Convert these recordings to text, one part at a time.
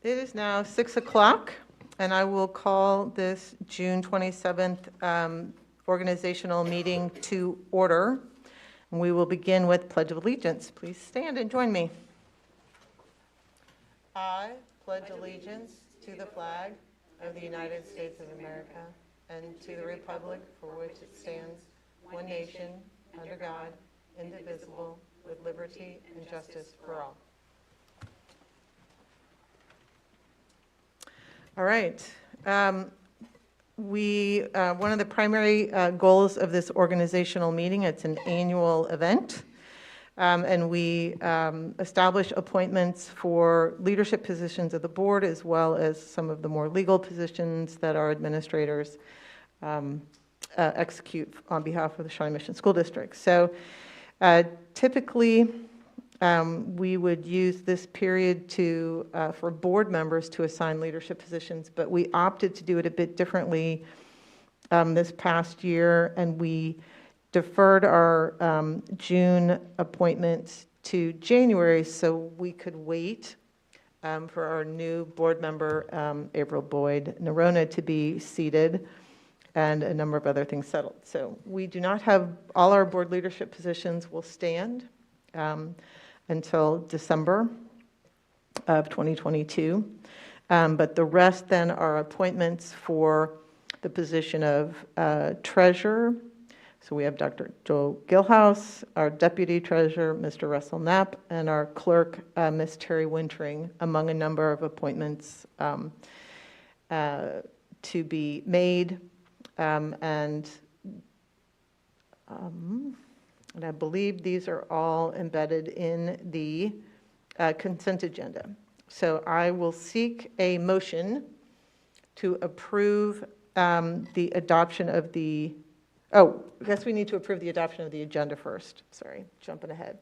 It is now 6 o'clock, and I will call this June 27th organizational meeting to order. And we will begin with Pledge of Allegiance. Please stand and join me. I pledge allegiance to the flag of the United States of America and to the republic for which it stands, one nation, under God, indivisible, with liberty and justice for all. All right. One of the primary goals of this organizational meeting, it's an annual event, and we establish appointments for leadership positions of the board, as well as some of the more legal positions that our administrators execute on behalf of the Shawnee Mission School District. So typically, we would use this period for board members to assign leadership positions, but we opted to do it a bit differently this past year, and we deferred our June appointments to January so we could wait for our new board member, April Boyd Nerona, to be seated and a number of other things settled. So we do not have all our board leadership positions will stand until December of 2022. But the rest then are appointments for the position of treasurer. So we have Dr. Joel Gilhouse, our deputy treasurer, Mr. Russell Knapp, and our clerk, Ms. Terry Wintering, among a number of appointments to be made. And I believe these are all embedded in the consent agenda. So I will seek a motion to approve the adoption of the, I guess we need to approve the adoption of the agenda first. Sorry, jumping ahead.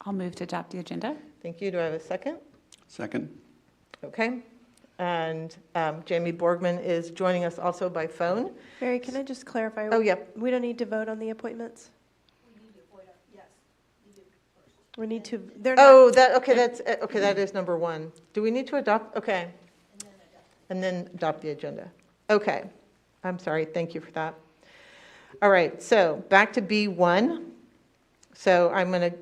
I'll move to adopt the agenda. Thank you. Do I have a second? Second. Okay. And Jamie Borgman is joining us also by phone. Mary, can I just clarify? Oh, yeah. We don't need to vote on the appointments? We need to vote, yes, you do first. We need to, they're Oh, not. that is number one. Do we need to adopt? Okay. And then adopt the agenda. Okay. I'm sorry. Thank you for that. All right. So back to B1. So I'm going to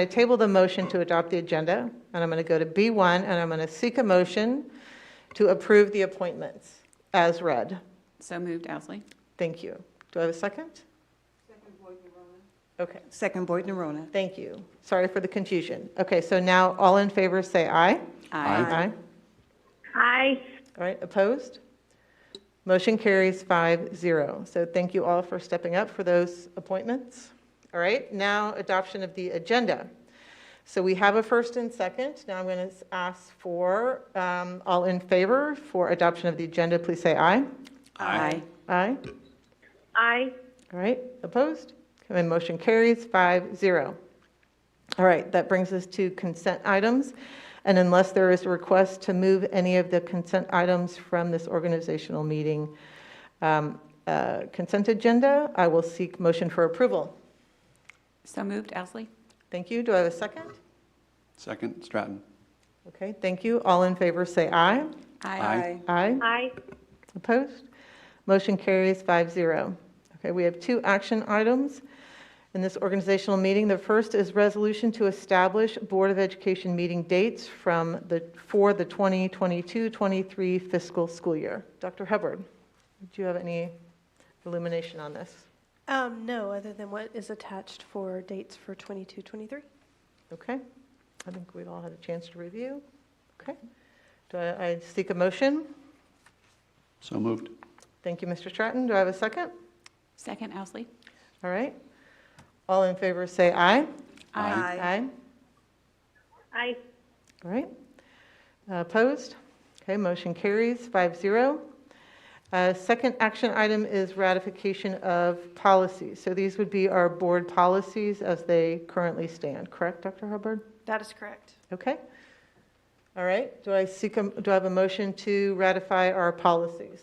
table the motion to adopt the agenda, and I'm going to go to B1, and I'm going to seek a motion to approve the appointments as read. So moved, Owsley. Thank you. Do I have a second? Second, Boyd Nerona. Okay. Second, Boyd Nerona. Thank you. Sorry for the confusion. Okay, so now all in favor say aye. Aye. Aye. All right, opposed? Motion carries 5-0. So thank you all for stepping up for those appointments. All right, now adoption of the agenda. So we have a first and second. Now I'm going to ask for all in favor for adoption of the agenda. Please say aye. Aye. Aye. Aye. All right, opposed? Okay, motion carries 5-0. All right, that brings us to consent items. And unless there is a request to move any of the consent items from this organizational meeting consent agenda, I will seek motion for approval. So moved, Owsley. Thank you. Do I have a second? Second, Stratton. Okay, thank you. All in favor say aye. Aye. Aye. Aye. Opposed? Motion carries 5-0. Okay, we have two action items in this organizational meeting. The first is resolution to establish Board of Education meeting dates for the 2022-23 fiscal school year. Dr. Hubbard, do you have any illumination on this? No, other than what is attached for dates for 22, 23. Okay, I think we've all had a chance to review. Okay, do I seek a motion? So moved. Thank you, Mr. Stratton. Do I have a second? Second, Owsley. All right. All in favor say aye. Aye. Aye. Aye. All right. Opposed? Okay, motion carries 5-0. Second action item is ratification of policies. So these would be our board policies as they currently stand. Correct, Dr. Hubbard? That is correct. Okay. All right. Do I have a motion to ratify our policies?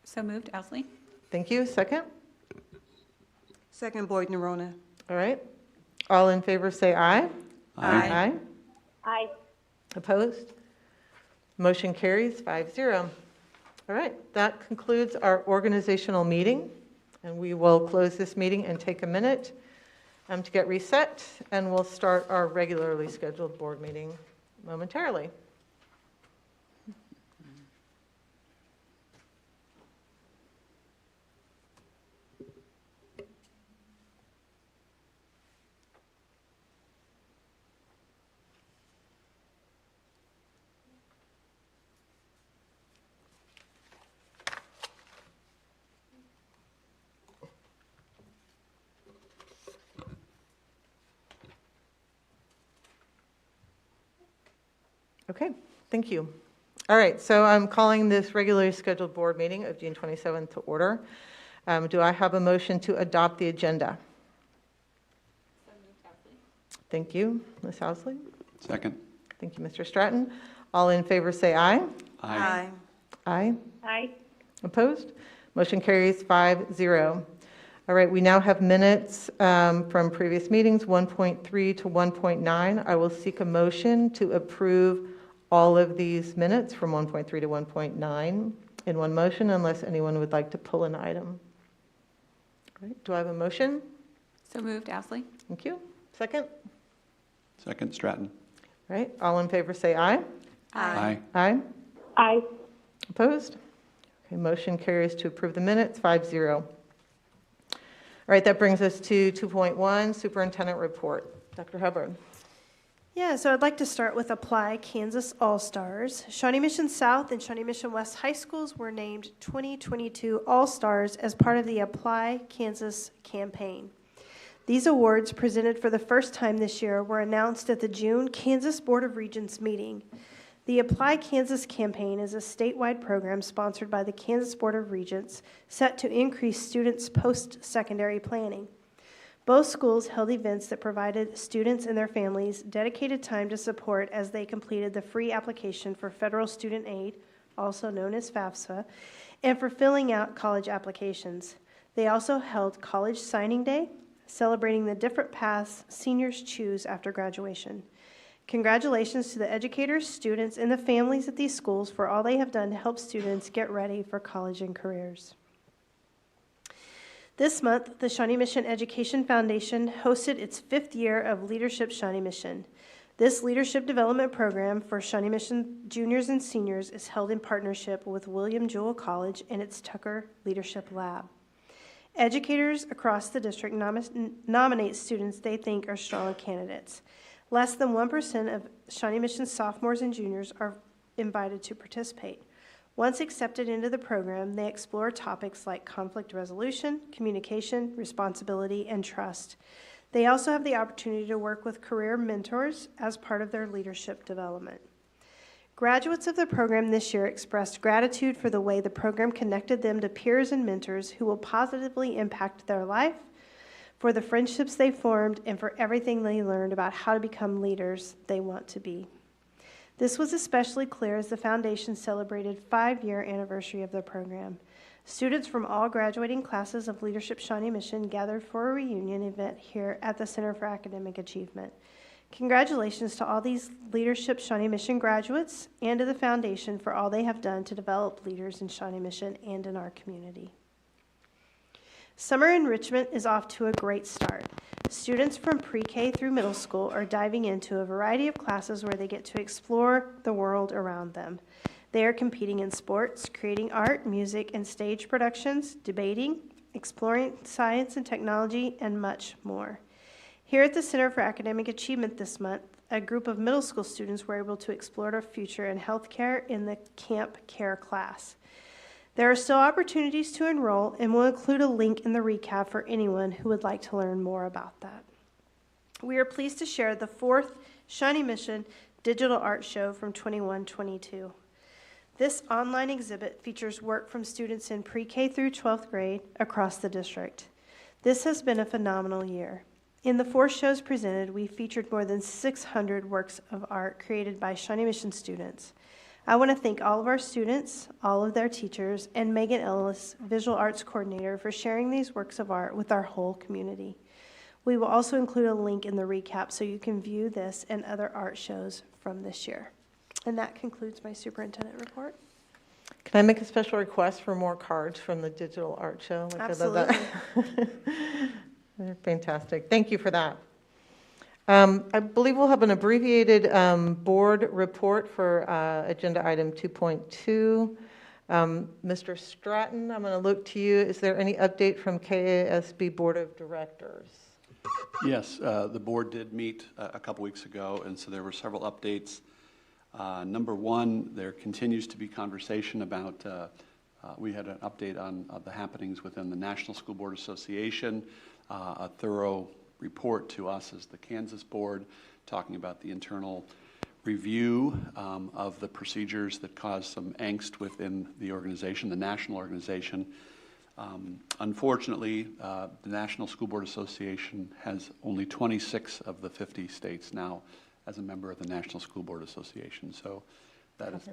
So moved, Owsley. Thank you. Second? Second, Boyd Nerona. All right. All in favor say aye. Aye. Aye. Opposed? Motion carries 5-0. All right, that concludes our organizational meeting, and we will close this meeting and take a minute to get reset, and we'll start our regularly scheduled board meeting momentarily. Okay, thank you. All right, so I'm calling this regularly scheduled board meeting of June 27th to order. Do I have a motion to adopt the agenda? Thank you, Ms. Housley. Second. Thank you, Mr. Stratton. All in favor say aye. Aye. Aye. Aye. Opposed? Motion carries 5-0. All right, we now have minutes from previous meetings, 1.3 to 1.9. I will seek a motion to approve all of these minutes from 1.3 to 1.9 in one motion, unless anyone would like to pull an item. All right, do I have a motion? So moved, Ousley. Thank you. Second? Second, Stratton. All right, all in favor say aye. Aye. Aye. Aye. Opposed? Okay, motion carries to approve the minutes, 5-0. All right, that brings us to 2.1, Superintendent Report. Dr. Hubbard. Yeah, so I'd like to start with Apply Kansas All-Stars. Shawnee Mission South and Shawnee Mission West High Schools were named 2022 All-Stars as part of the Apply Kansas campaign. These awards, presented for the first time this year, were announced at the June Kansas Board of Regents meeting. The Apply Kansas campaign is a statewide program sponsored by the Kansas Board of Regents set to increase students' post-secondary planning. Both schools held events that provided students and their families dedicated time to support as they completed the free application for federal student aid, also known as FAFSA, and for filling out college applications. They also held College Signing Day, celebrating the different paths seniors choose after graduation. Congratulations to the educators, students, and the families at these schools for all they have done to help students get ready for college and careers. This month, the Shawnee Mission Education Foundation hosted its 5th year of Leadership Shawnee Mission. This leadership development program for Shawnee Mission juniors and seniors is held in partnership with William Jewell College and its Tucker Leadership Lab. Educators across the district nominate students they think are strong candidates. Less than 1% of Shawnee Mission sophomores and juniors are invited to participate. Once accepted into the program, they explore topics like conflict resolution, communication, responsibility, and trust. They also have the opportunity to work with career mentors as part of their leadership development. Graduates of the program this year expressed gratitude for the way the program connected them to peers and mentors who will positively impact their life, for the friendships they formed, and for everything they learned about how to become leaders they want to be. This was especially clear as the foundation celebrated 5-year anniversary of the program. Students from all graduating classes of Leadership Shawnee Mission gathered for a reunion event here at the Center for Academic Achievement. Congratulations to all these Leadership Shawnee Mission graduates and to the foundation for all they have done to develop leaders in Shawnee Mission and in our community. Summer enrichment is off to a great start. Students from pre-K through middle school are diving into a variety of classes where they get to explore the world around them. They are competing in sports, creating art, music, and stage productions, debating, exploring science and technology, and much more. Here at the Center for Academic Achievement this month, a group of middle school students were able to explore their future in healthcare in the Camp Care class. There are still opportunities to enroll, and we'll include a link in the recap for anyone who would like to learn more about that. We are pleased to share the 4th Shawnee Mission Digital Art Show from 21-22. This online exhibit features work from students in pre-K through 12th grade across the district. This has been a phenomenal year. In the 4 shows presented, we featured more than 600 works of art created by Shawnee Mission students. I want to thank all of our students, all of their teachers, and Megan Ellis, Visual Arts Coordinator, for sharing these works of art with our whole community. We will also include a link in the recap so you can view this and other art shows from this year. And that concludes my superintendent report. Can I make a special request for more cards from the digital art show? Like, I love that. They're fantastic. Thank you for that. I believe we'll have an abbreviated board report for agenda item 2.2. Mr. Stratton, I'm going to look to you. Is there any update from KASB Board of Directors? Yes, the board did meet a couple weeks ago, and so there were several updates. Number one, there continues to be conversation about, we had an update on the happenings within the National School Board Association, a thorough report to us as the Kansas board, talking about the internal review of the procedures that caused some angst within the organization, the national organization. Unfortunately, the National School Board Association has only 26 of the 50 states now as a member of the National School Board Association. So that is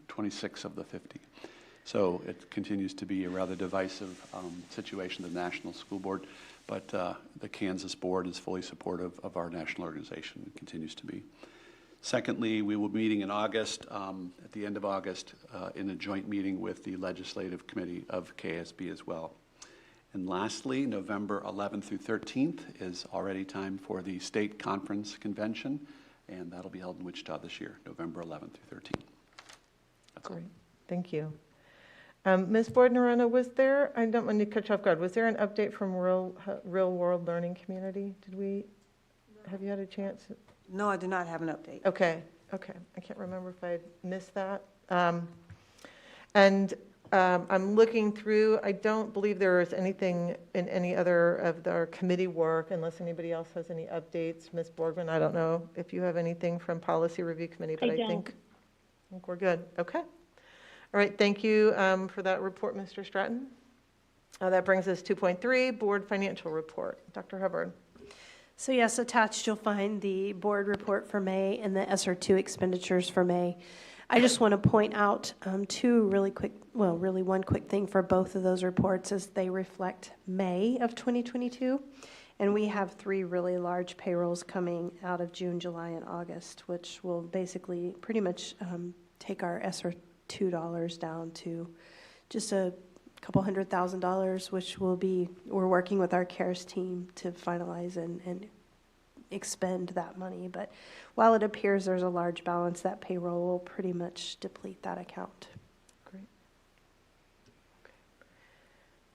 26 of the 50. So it continues to be a rather divisive situation, the National School Board, but the Kansas board is fully supportive of our national organization and continues to be. Secondly, we will be meeting in August, at the end of August, in a joint meeting with the Legislative Committee of KSB as well. And lastly, November 11th through 13th is already time for the State Conference Convention, and that'll be held in Wichita this year, November 11th through 13th. That's Great, thank you. Ms. Boyd-Norena, was there, I don't want to cut you off guard, was there an update from Real World Learning Community? Have you had a chance? No, I do not have an update. Okay. I can't remember if I missed that. I'm looking through, I don't believe there is anything in any other of our committee work, unless anybody else has any updates. Ms. Borgman, I don't know if you have anything from Policy Review Committee, but I think we're good. Okay. All right, thank you for that report, Mr. Stratton. That brings us to 2.3, Board Financial Report. Dr. Hubbard. So yes, attached you'll find the board report for May and the SR2 expenditures for May. I just want to point out really one quick thing for both of those reports is they reflect May of 2022. And we have 3 really large payrolls coming out of June, July, and August, which will basically pretty much take our SR2 down to just a couple $100,000, which we're working with our CARES team to finalize and expend that money. But while it appears there's a large balance, that payroll will pretty much deplete that account. Great.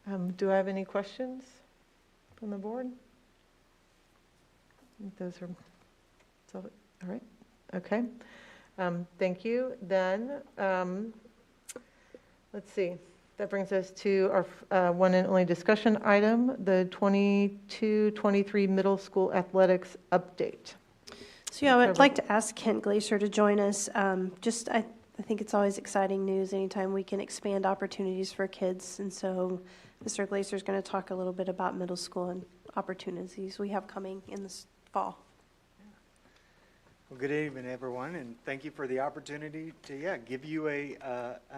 Okay. Do I have any questions from the board? I think those are all right. Okay. Thank you. Then let's see. That brings us to our one and only discussion item, the 22-23 middle school athletics update. So yeah, I would like to ask Kent Glacier to join us. I think it's always exciting news anytime we can expand opportunities for kids. And so Mr. Glacier is going to talk a little bit about middle school and opportunities we have coming in this fall. Well, good evening, everyone, and thank you for the opportunity to give you an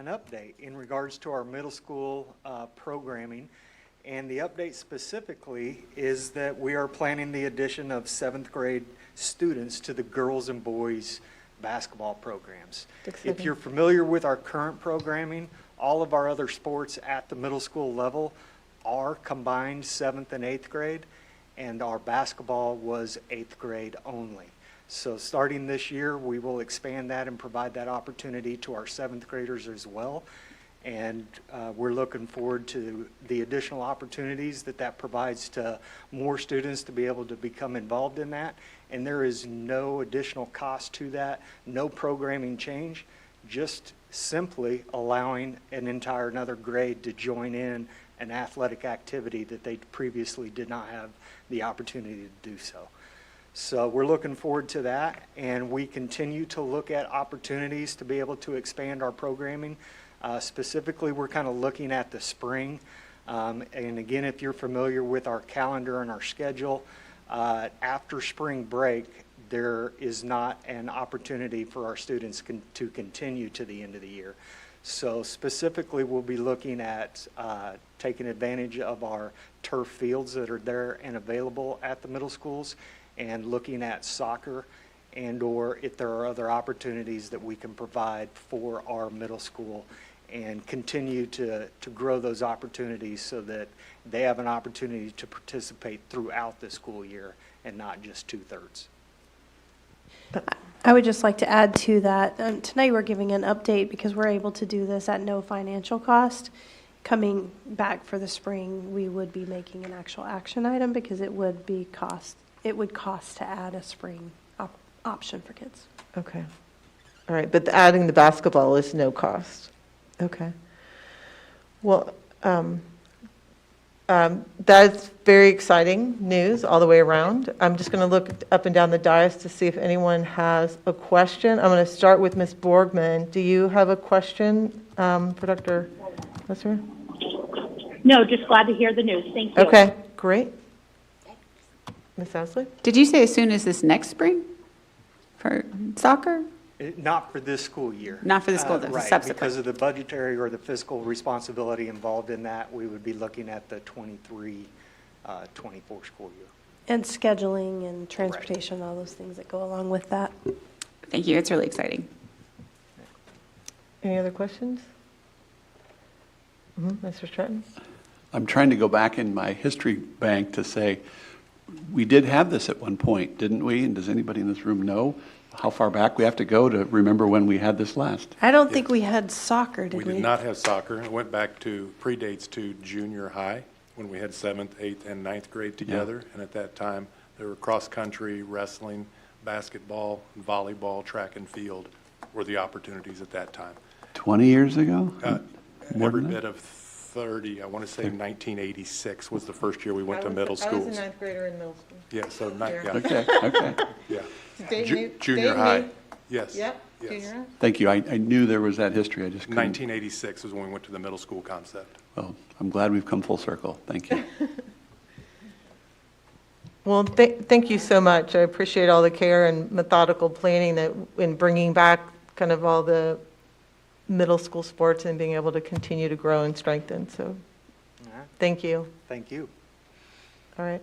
update in regards to our middle school programming. And the update specifically is that we are planning the addition of 7th grade students to the girls and boys basketball programs. If you're familiar with our current programming, all of our other sports at the middle school level are combined 7th and 8th grade, and our basketball was 8th grade only. So starting this year, we will expand that and provide that opportunity to our 7th graders as well. And we're looking forward to the additional opportunities that provides to more students to be able to become involved in that. And there is no additional cost to that, no programming change, just simply allowing another grade to join in an athletic activity that they previously did not have the opportunity to do so. So we're looking forward to that, and we continue to look at opportunities to be able to expand our programming. Specifically, we're kind of looking at the spring. And again, if you're familiar with our calendar and our schedule, after spring break, there is not an opportunity for our students to continue to the end of the year. So specifically, we'll be looking at taking advantage of our turf fields that are there and available at the middle schools, and looking at soccer, and/or if there are other opportunities that we can provide for our middle school, and continue to grow those opportunities so that they have an opportunity to participate throughout the school year and not just 2/3. I would just like to add to that, tonight we're giving an update because we're able to do this at no financial cost. Coming back for the spring, we would be making an actual action item because it would cost to add a spring option for kids. Okay. All right, but adding the basketball is no cost. Okay. Well, that's very exciting news all the way around. I'm just going to look up and down the dais to see if anyone has a question. I'm going to start with Ms. Borgman. Do you have a question for Dr. Lesser? No, just glad to hear the news. Thank you. Okay, great. Ms. Ousley? Did you say as soon as this next spring for soccer? Not for this school year. Not for the school, the Right, subsequent. because of the budgetary or the fiscal responsibility involved in that, we would be looking at the 23-24 school year. And scheduling and transportation, all those things that go along with that. Thank you. It's really exciting. Any other questions? Mr. Stratton? I'm trying to go back in my history bank to say, we did have this at one point, didn't we? And does anybody in this room know how far back we have to go to remember when we had this last? I don't think we had soccer, did We we? did not have soccer. It went back to, predates to junior high, when we had 7th, 8th, and 9th grade together. And at that time, there were cross-country, wrestling, basketball, volleyball, track and field were the opportunities at that time. 20 years ago? More Every than that? bit of 30, I want to say 1986 was the first year we went to middle I was a schools. ninth grader in middle school. Yeah, so, yeah, Okay, okay. yeah. State Junior state high, me. yes. Yep, yes. junior high. Thank you. I knew there was that history. I just couldn't. 1986 was when we went to the middle school concept. Well, I'm glad we've come full circle. Thank you. Well, thank you so much. I appreciate all the care and methodical planning that in bringing back kind of all the middle school sports and being able to continue to grow and strengthen. So All right, thank you. thank you. All right.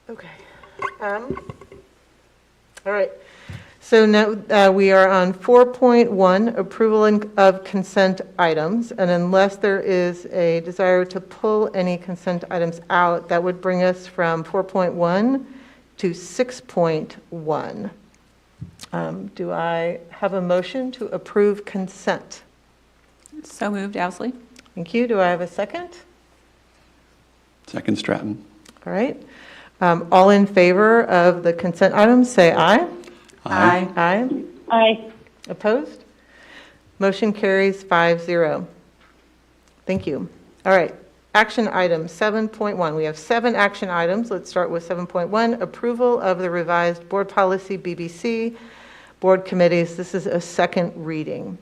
Okay. All right. So now we are on 4.1, approval of consent items. And unless there is a desire to pull any consent items out, that would bring us from 4.1 to 6.1. Do I have a motion to approve consent? So moved, Ousley. Thank you. Do I have a second? Second Stratton. All right. All in favor of the consent items, say aye. Aye. Aye. Aye. Opposed? Motion carries 5-0. Thank you. All right. Action item 7.1. We have 7 action items. Let's start with 7.1, approval of the revised board policy BBC, board committees. This is a second reading.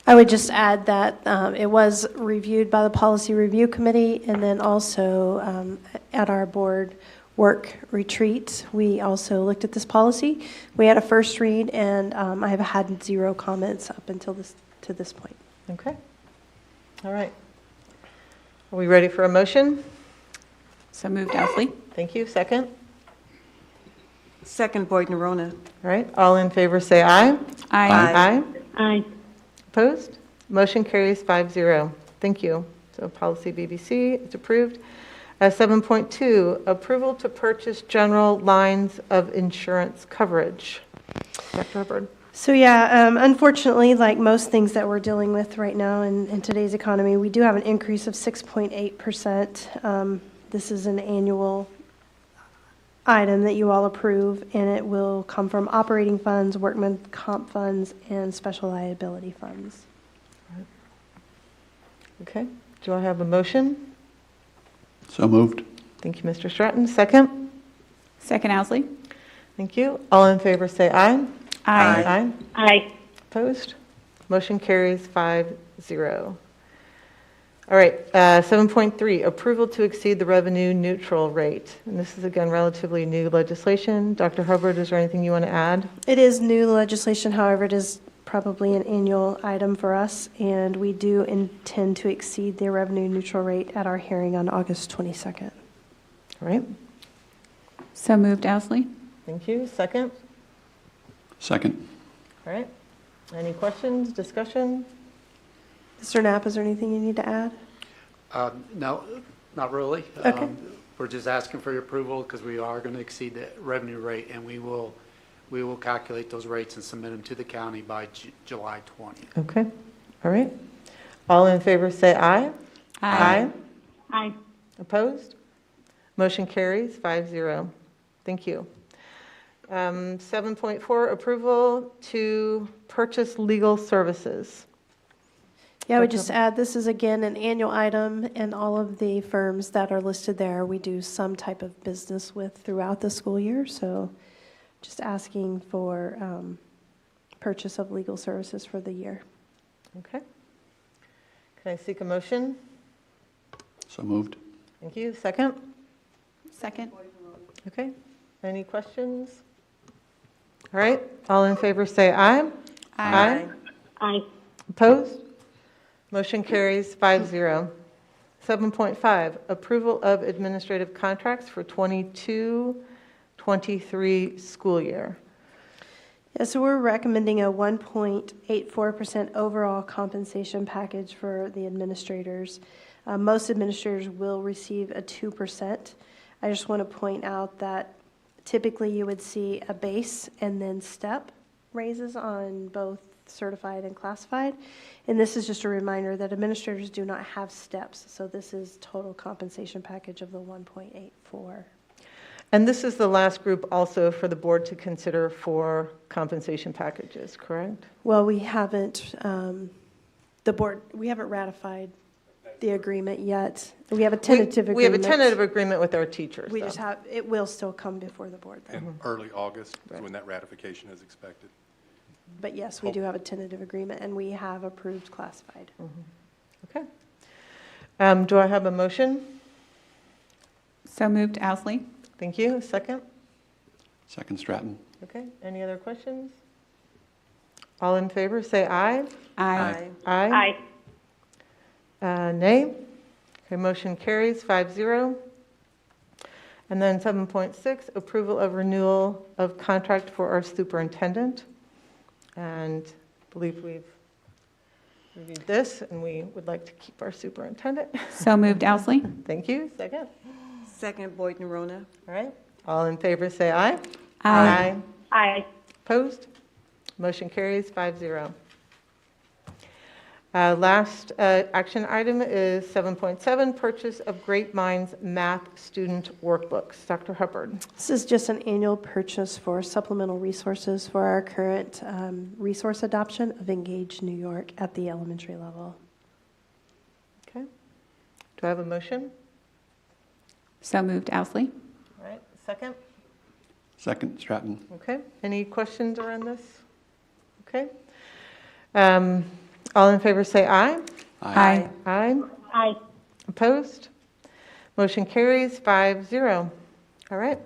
I would just add that it was reviewed by the Policy Review Committee, and then also at our board work retreat, we also looked at this policy. We had a first read, and I have had 0 comments up until this point. Okay. All right. Are we ready for a motion? So moved, Ousley. Thank you. Second? Second, Boyd and Rona. All right. All in favor, say aye. Aye. Aye. Aye. Opposed? Motion carries 5-0. Thank you. So policy BBC is approved. 7.2, approval to purchase general lines of insurance coverage. Dr. Hubbard. So yeah, unfortunately, like most things that we're dealing with right now in today's economy, we do have an increase of 6.8%. This is an annual item that you all approve, and it will come from operating funds, workman comp funds, and special liability funds. Okay. Do I have a motion? So moved. Thank you, Mr. Stratton. Second? Second, Ousley. Thank you. All in favor, say aye. Aye. Aye. Aye. Opposed? Motion carries 5-0. All All right, 7.3, approval to exceed the revenue neutral rate. And this is, again, relatively new legislation. Dr. Hubbard, is there anything you want to add? It is new legislation, however, it is probably an annual item for us, and we do intend to exceed the revenue neutral rate at our hearing on August 22nd. All right, So moved, Owsley. thank you. Second? Second. All right, any questions, discussion? Mr. Knapp, is there anything you need to add? No, not really. Okay. We're just asking for your approval because we are going to exceed the revenue rate, and we will calculate those rates and submit them to the county by July 20th. Okay, all right. All in favor, say aye. Aye. Aye. Opposed? Motion carries 5-0. Thank you. 7.4, approval to purchase legal services. Yeah, I would just add, this is again an annual item, and all of the firms that are listed there, we do some type of business with throughout the school year, so just asking for purchase of legal services for the year. Okay. Can I seek a motion? So moved. Thank you. Second? Second. Okay. Any questions? All right. All in favor say aye. Aye. Aye. Opposed? Motion carries 5-0. 7.5, approval of administrative contracts for 22-23 school year. Yeah, so we're recommending a 1.84% overall compensation package for the administrators. Most administrators will receive a 2%. I just want to point out that typically you would see a base and then step raises on both certified and classified. And this is just a reminder that administrators do not have steps. So this is total compensation package of the 1.84. And this is the last group also for the board to consider for compensation packages, correct? Well, we haven't, we haven't ratified the agreement yet. We have a tentative agreement. We have a tentative agreement with our teachers. We though. just have, it will still come before the board though. In early August is Right. when that ratification is expected. But yes, we do have a tentative agreement, and we have approved classified. Okay. Do I have a motion? So moved, Owsley. Thank you. Second? Second Stratton. Okay. Any other questions? All in favor, say aye. Aye. Aye. Nay. Okay, motion carries 5-0. And then 7.6, approval of renewal of contract for our superintendent. And I believe we've reviewed this, and we would like to keep our superintendent. So moved, Owsley. Thank you. Second. Second, Boyd and Rona. All right. All in favor, say aye. Aye. Aye. Opposed? Motion carries 5-0. Last action item is 7.7, purchase of Great Minds Math Student Workbooks. Dr. Hubbard. This is just an annual purchase for supplemental resources for our current resource adoption of Engage New York at the elementary level. Okay. Do I have a motion? So moved, Owsley. All right. Second. Second Stratton. Okay. Any questions around this? Okay. All in favor say aye. Aye. Aye. Aye. Opposed? Motion carries 5-0. All right.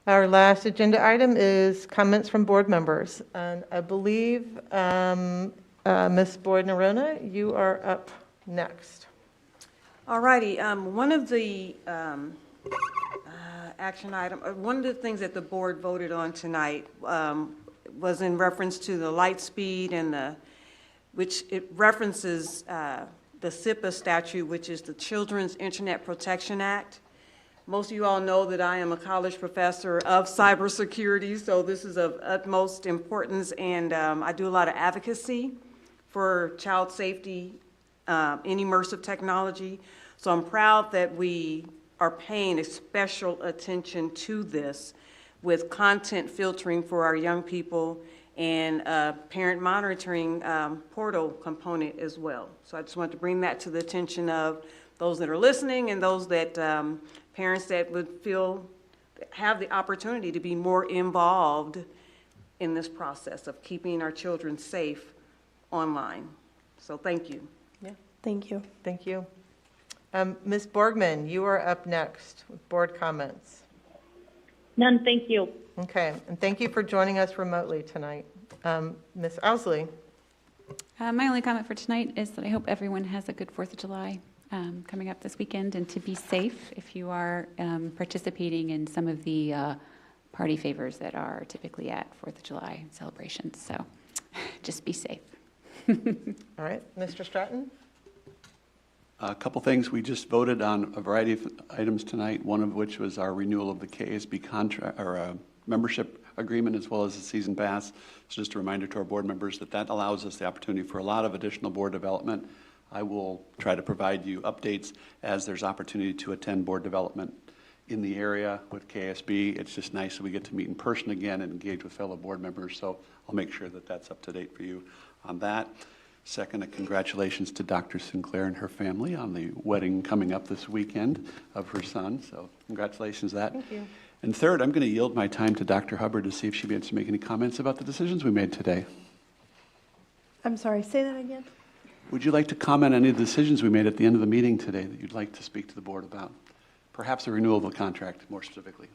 Our last agenda item is comments from board members. And I believe, Ms. Boyd Narona, you are up next. All righty, one of the action item, one of the things that the board voted on tonight was in reference to the light speed and which it references the SIPA statute, which is the Children's Internet Protection Act. Most of you all know that I am a college professor of cybersecurity, so this is of utmost importance, and I do a lot of advocacy for child safety in immersive technology. So I'm proud that we are paying a special attention to this with content filtering for our young people and parent monitoring portal component as well. So I just wanted to bring that to the attention of those that are listening and those that parents that would have the opportunity to be more involved in this process of keeping our children safe online. So thank you. Yeah. Thank you. Thank you. Ms. Borgman, you are up next with board comments. None, thank you. Okay, and thank you for joining us remotely tonight. Ms. Owsley? My only comment for tonight is that I hope everyone has a good 4th of July coming up this weekend, and to be safe if you are participating in some of the party favors that are typically at 4th of July celebrations. So just be safe. All right, Mr. Stratton? A couple things. We just voted on a variety of items tonight, one of which was our renewal of the KSB contract, or membership agreement, as well as the season pass. So just a reminder to our board members that that allows us the opportunity for a lot of additional board development. I will try to provide you updates as there's opportunity to attend board development in the area with KSB. It's just nice that we get to meet in person again and engage with fellow board members. So I'll make sure that that's up to date for you on that. Second, congratulations to Dr. Sinclair and her family on the wedding coming up this weekend of her son. So congratulations to that. Thank you. And third, I'm going to yield my time to Dr. Hubbard to see if she wants to make any comments about the decisions we made today. I'm sorry, say that again? Would you like to comment on any of the decisions we made at the end of the meeting today that you'd like to speak to the board about? Perhaps the renewal of the contract, more specifically.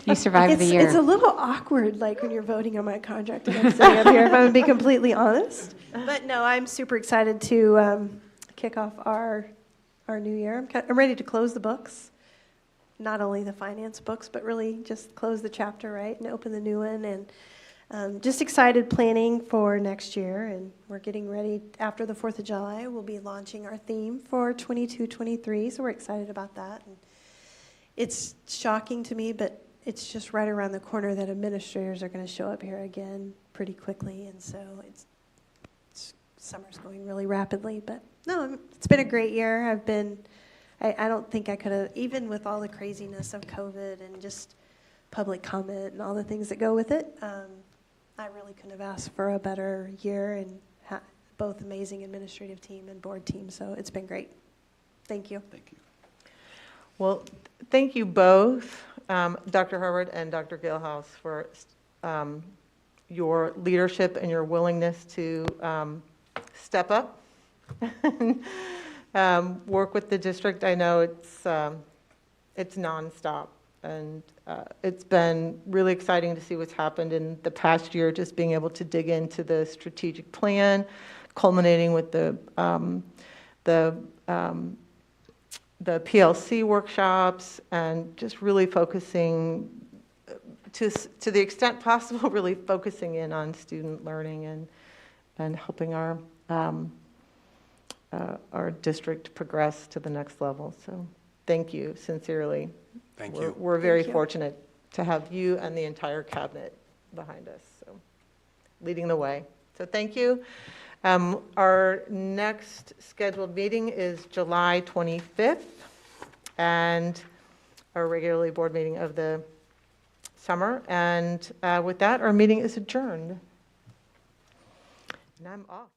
You survived the year. It's a little awkward, like when you're voting on my contract and I'm sitting up here, if I'm going to be completely honest. But no, I'm super excited to kick off our new year. I'm ready to close the books, not only the finance books, but really just close the chapter, right, and open the new one. And just excited planning for next year, and we're getting ready. After the 4th of July, we'll be launching our theme for 22-23, so we're excited about that. And it's shocking to me, but it's just right around the corner that administrators are going to show up here again pretty quickly, and so summer's going really rapidly. But no, it's been a great year. I don't think I could have, even with all the craziness of COVID and just public comment and all the things that go with it, I really couldn't have asked for a better year, and both amazing administrative team and board team, so it's been great. Thank you. Thank you. Well, thank you both, Dr. Hubbard and Dr. Gilhouse, for your leadership and your willingness to step up and work with the district. I know it's nonstop, and it's been really exciting to see what's happened in the past year, just being able to dig into the strategic plan, culminating with the PLC workshops, and just really focusing, to the extent possible, really focusing in on student learning and helping our district progress to the next level. So thank you, sincerely. Thank you. We're very Thank you. fortunate to have you and the entire cabinet behind us, so leading the way. So thank you. Our next scheduled meeting is July 25th, and our regularly board meeting of the summer. And with that, our meeting is adjourned. And I'm off.